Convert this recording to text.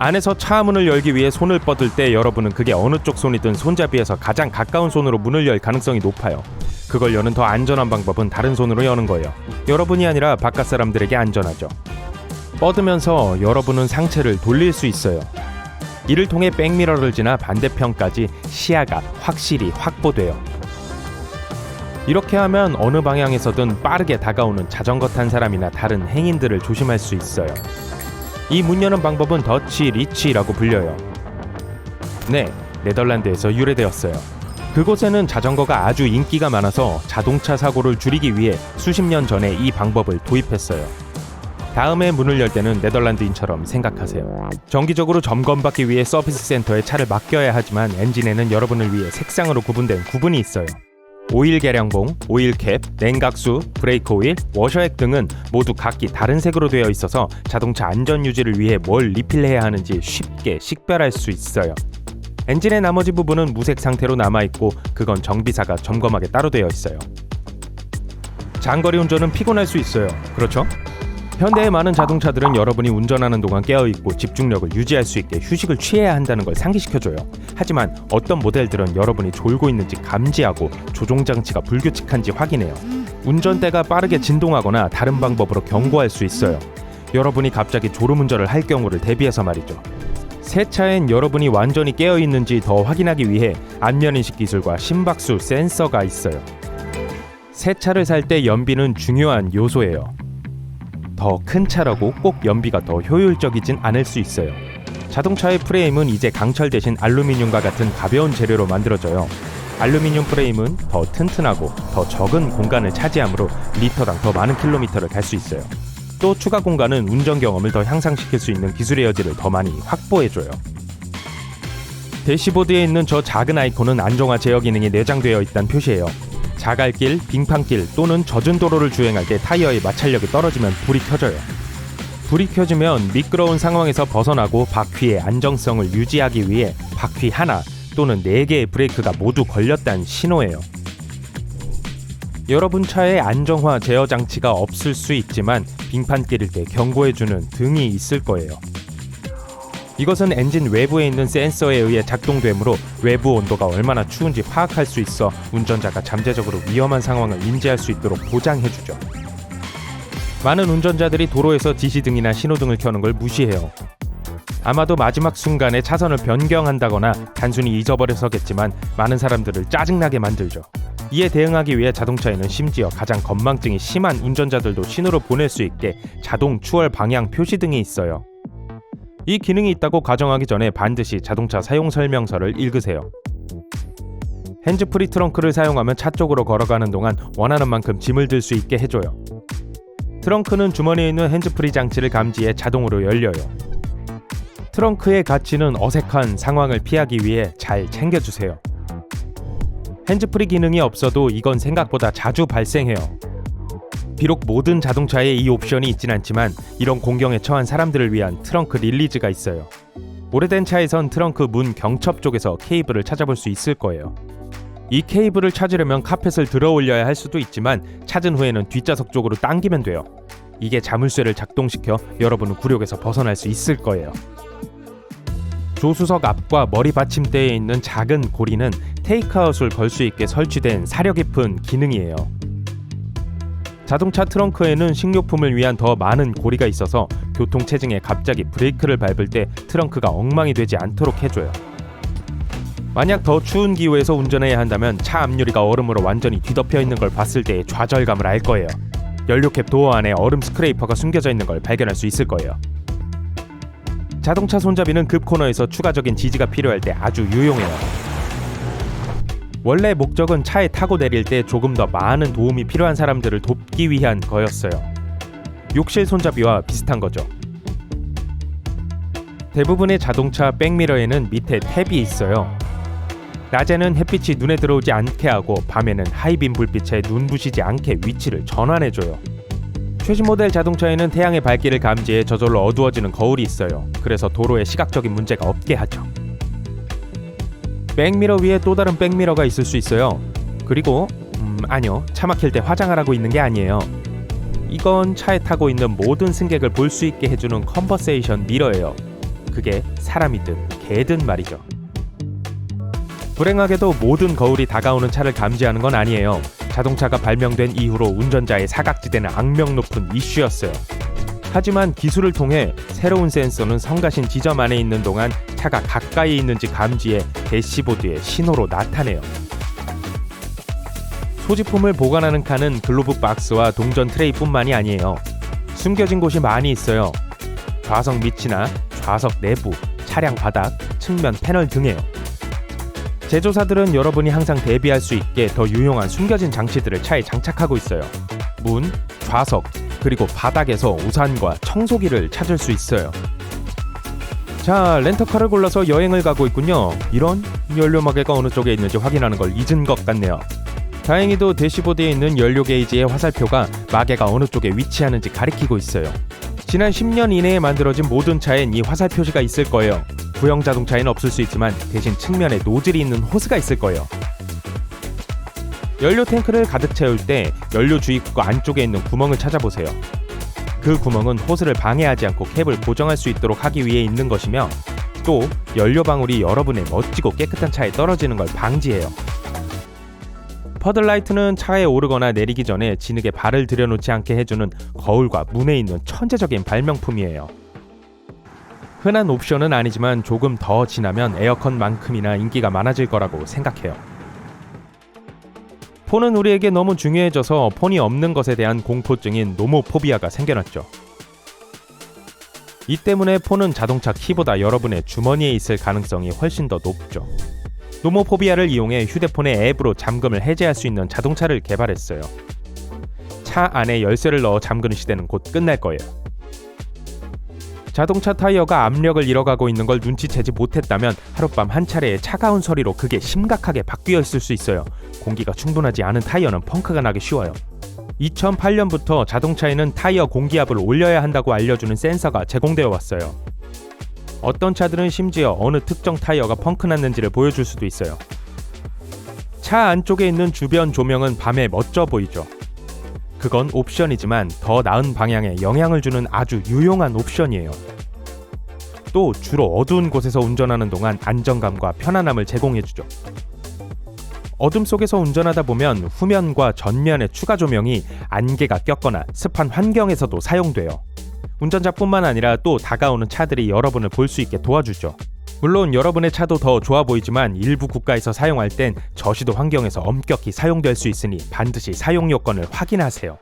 안에서 차 문을 열기 위해 손을 뻗을 때 여러분은 그게 어느 쪽 손이든 손잡이에서 가장 가까운 손으로 문을 열 가능성이 높아요. 그걸 여는 더 안전한 방법은 다른 손으로 여는 거예요. 여러분이 아니라 바깥 사람들에게 안전하죠. 뻗으면서 여러분은 상체를 돌릴 수 있어요. 이를 통해 백미러를 지나 반대편까지 시야가 확실히 확보돼요. 이렇게 하면 어느 방향에서든 빠르게 다가오는 자전거 탄 사람이나 다른 행인들을 조심할 수 있어요. 이 문 여는 방법은 더치 리치라고 불려요. 네, 네덜란드에서 유래되었어요. 그곳에는 자전거가 아주 인기가 많아서 자동차 사고를 줄이기 위해 수십 년 전에 이 방법을 도입했어요. 다음에 문을 열 때는 네덜란드인처럼 생각하세요. 정기적으로 점검받기 위해 서비스 센터에 차를 맡겨야 하지만 엔진에는 여러분을 위해 색상으로 구분된 구분이 있어요. 오일 계량봉, 오일캡, 냉각수, 브레이크 오일, 워셔액 등은 모두 각기 다른 색으로 되어 있어서 자동차 안전 유지를 위해 뭘 리필해야 하는지 쉽게 식별할 수 있어요. 엔진의 나머지 부분은 무색 상태로 남아있고 그건 정비사가 점검하게 따로 되어 있어요. 장거리 운전은 피곤할 수 있어요. 그렇죠? 현대의 많은 자동차들은 여러분이 운전하는 동안 깨어있고 집중력을 유지할 수 있게 휴식을 취해야 한다는 걸 상기시켜줘요. 하지만 어떤 모델들은 여러분이 졸고 있는지 감지하고 조종장치가 불규칙한지 확인해요. 운전대가 빠르게 진동하거나 다른 방법으로 경고할 수 있어요. 여러분이 갑자기 졸음운전을 할 경우를 대비해서 말이죠. 새 차엔 여러분이 완전히 깨어있는지 더 확인하기 위해 안면인식 기술과 심박수 센서가 있어요. 새 차를 살 때 연비는 중요한 요소예요. 더 큰 차라고 꼭 연비가 더 효율적이진 않을 수 있어요. 자동차의 프레임은 이제 강철 대신 알루미늄과 같은 가벼운 재료로 만들어져요. 알루미늄 프레임은 더 튼튼하고 더 적은 공간을 차지하므로 리터당 더 많은 킬로미터를 갈 수 있어요. 또 추가 공간은 운전 경험을 더 향상시킬 수 있는 기술의 여지를 더 많이 확보해줘요. 대시보드에 있는 저 작은 아이콘은 안정화 제어 기능이 내장되어 있다는 표시예요. 자갈길, 빙판길 또는 젖은 도로를 주행할 때 타이어의 마찰력이 떨어지면 불이 켜져요. 불이 켜지면 미끄러운 상황에서 벗어나고 바퀴의 안정성을 유지하기 위해 바퀴 하나 또는 4개의 브레이크가 모두 걸렸다는 신호예요. 여러분 차에 안정화 제어 장치가 없을 수 있지만 빙판길일 때 경고해주는 등이 있을 거예요. 이것은 엔진 외부에 있는 센서에 의해 작동되므로 외부 온도가 얼마나 추운지 파악할 수 있어 운전자가 잠재적으로 위험한 상황을 인지할 수 있도록 보장해주죠. 많은 운전자들이 도로에서 지시등이나 신호등을 켜는 걸 무시해요. 아마도 마지막 순간에 차선을 변경한다거나 단순히 잊어버려서겠지만 많은 사람들을 짜증나게 만들죠. 이에 대응하기 위해 자동차에는 심지어 가장 건망증이 심한 운전자들도 신호를 보낼 수 있게 자동 추월 방향 표시등이 있어요. 이 기능이 있다고 가정하기 전에 반드시 자동차 사용 설명서를 읽으세요. 핸즈프리 트렁크를 사용하면 차 쪽으로 걸어가는 동안 원하는 만큼 짐을 들 수 있게 해줘요. 트렁크는 주머니에 있는 핸즈프리 장치를 감지해 자동으로 열려요. 트렁크의 가치는 어색한 상황을 피하기 위해 잘 챙겨주세요. 핸즈프리 기능이 없어도 이건 생각보다 자주 발생해요. 비록 모든 자동차에 이 옵션이 있진 않지만 이런 공경에 처한 사람들을 위한 트렁크 릴리즈가 있어요. 오래된 차에선 트렁크 문 경첩 쪽에서 케이블을 찾아볼 수 있을 거예요. 이 케이블을 찾으려면 카펫을 들어 올려야 할 수도 있지만 찾은 후에는 뒷좌석 쪽으로 당기면 돼요. 이게 자물쇠를 작동시켜 여러분은 굴욕에서 벗어날 수 있을 거예요. 조수석 앞과 머리 받침대에 있는 작은 고리는 테이크아웃을 걸 수 있게 설치된 사려 깊은 기능이에요. 자동차 트렁크에는 식료품을 위한 더 많은 고리가 있어서 교통체증에 갑자기 브레이크를 밟을 때 트렁크가 엉망이 되지 않도록 해줘요. 만약 더 추운 기후에서 운전해야 한다면 차 앞유리가 얼음으로 완전히 뒤덮여 있는 걸 봤을 때의 좌절감을 알 거예요. 연료캡 도어 안에 얼음 스크레이퍼가 숨겨져 있는 걸 발견할 수 있을 거예요. 자동차 손잡이는 급 코너에서 추가적인 지지가 필요할 때 아주 유용해요. 원래 목적은 차에 타고 내릴 때 조금 더 많은 도움이 필요한 사람들을 돕기 위한 거였어요. 욕실 손잡이와 비슷한 거죠. 대부분의 자동차 백미러에는 밑에 탭이 있어요. 낮에는 햇빛이 눈에 들어오지 않게 하고 밤에는 하이빔 불빛에 눈부시지 않게 위치를 전환해줘요. 최신 모델 자동차에는 태양의 밝기를 감지해 저절로 어두워지는 거울이 있어요. 그래서 도로에 시각적인 문제가 없게 하죠. 백미러 위에 또 다른 백미러가 있을 수 있어요. 그리고 아니요, 차 막힐 때 화장하라고 있는 게 아니에요. 이건 차에 타고 있는 모든 승객을 볼 수 있게 해주는 컨버세이션 미러예요. 그게 사람이든 개든 말이죠. 불행하게도 모든 거울이 다가오는 차를 감지하는 건 아니에요. 자동차가 발명된 이후로 운전자의 사각지대는 악명 높은 이슈였어요. 하지만 기술을 통해 새로운 센서는 성가신 지점 안에 있는 동안 차가 가까이 있는지 감지해 대시보드에 신호로 나타내요. 소지품을 보관하는 칸은 글로브 박스와 동전 트레이뿐만이 아니에요. 숨겨진 곳이 많이 있어요. 좌석 밑이나 좌석 내부, 차량 바닥, 측면 패널 등에요. 제조사들은 여러분이 항상 대비할 수 있게 더 유용한 숨겨진 장치들을 차에 장착하고 있어요. 문, 좌석, 그리고 바닥에서 우산과 청소기를 찾을 수 있어요. 자, 렌터카를 골라서 여행을 가고 있군요. 이런 연료 마개가 어느 쪽에 있는지 확인하는 걸 잊은 것 같네요. 다행히도 대시보드에 있는 연료 게이지의 화살표가 마개가 어느 쪽에 위치하는지 가리키고 있어요. 지난 10년 이내에 만들어진 모든 차엔 이 화살 표시가 있을 거예요. 구형 자동차에는 없을 수 있지만 대신 측면에 노즐이 있는 호스가 있을 거예요. 연료 탱크를 가득 채울 때 연료 주입구 안쪽에 있는 구멍을 찾아보세요. 그 구멍은 호스를 방해하지 않고 캡을 고정할 수 있도록 하기 위해 있는 것이며, 또 연료 방울이 여러분의 멋지고 깨끗한 차에 떨어지는 걸 방지해요. 퍼들라이트는 차에 오르거나 내리기 전에 진흙에 발을 들여놓지 않게 해주는 거울과 문에 있는 천재적인 발명품이에요. 흔한 옵션은 아니지만 조금 더 지나면 에어컨만큼이나 인기가 많아질 거라고 생각해요. 폰은 우리에게 너무 중요해져서 폰이 없는 것에 대한 공포증인 노모포비아가 생겨났죠. 이 때문에 폰은 자동차 키보다 여러분의 주머니에 있을 가능성이 훨씬 더 높죠. 노모포비아를 이용해 휴대폰의 앱으로 잠금을 해제할 수 있는 자동차를 개발했어요. 차 안에 열쇠를 넣어 잠그는 시대는 곧 끝날 거예요. 자동차 타이어가 압력을 잃어가고 있는 걸 눈치채지 못했다면 하룻밤 한 차례의 차가운 소리로 그게 심각하게 바뀌어 있을 수 있어요. 공기가 충분하지 않은 타이어는 펑크가 나기 쉬워요. 2008년부터 자동차에는 타이어 공기압을 올려야 한다고 알려주는 센서가 제공되어 왔어요. 어떤 차들은 심지어 어느 특정 타이어가 펑크 났는지를 보여줄 수도 있어요. 차 안쪽에 있는 주변 조명은 밤에 멋져 보이죠. 그건 옵션이지만 더 나은 방향에 영향을 주는 아주 유용한 옵션이에요. 또 주로 어두운 곳에서 운전하는 동안 안정감과 편안함을 제공해주죠. 어둠 속에서 운전하다 보면 후면과 전면의 추가 조명이 안개가 꼈거나 습한 환경에서도 사용돼요. 운전자뿐만 아니라 또 다가오는 차들이 여러분을 볼 수 있게 도와주죠. 물론 여러분의 차도 더 좋아 보이지만 일부 국가에서 사용할 땐 저시도 환경에서 엄격히 사용될 수 있으니 반드시 사용 요건을 확인하세요.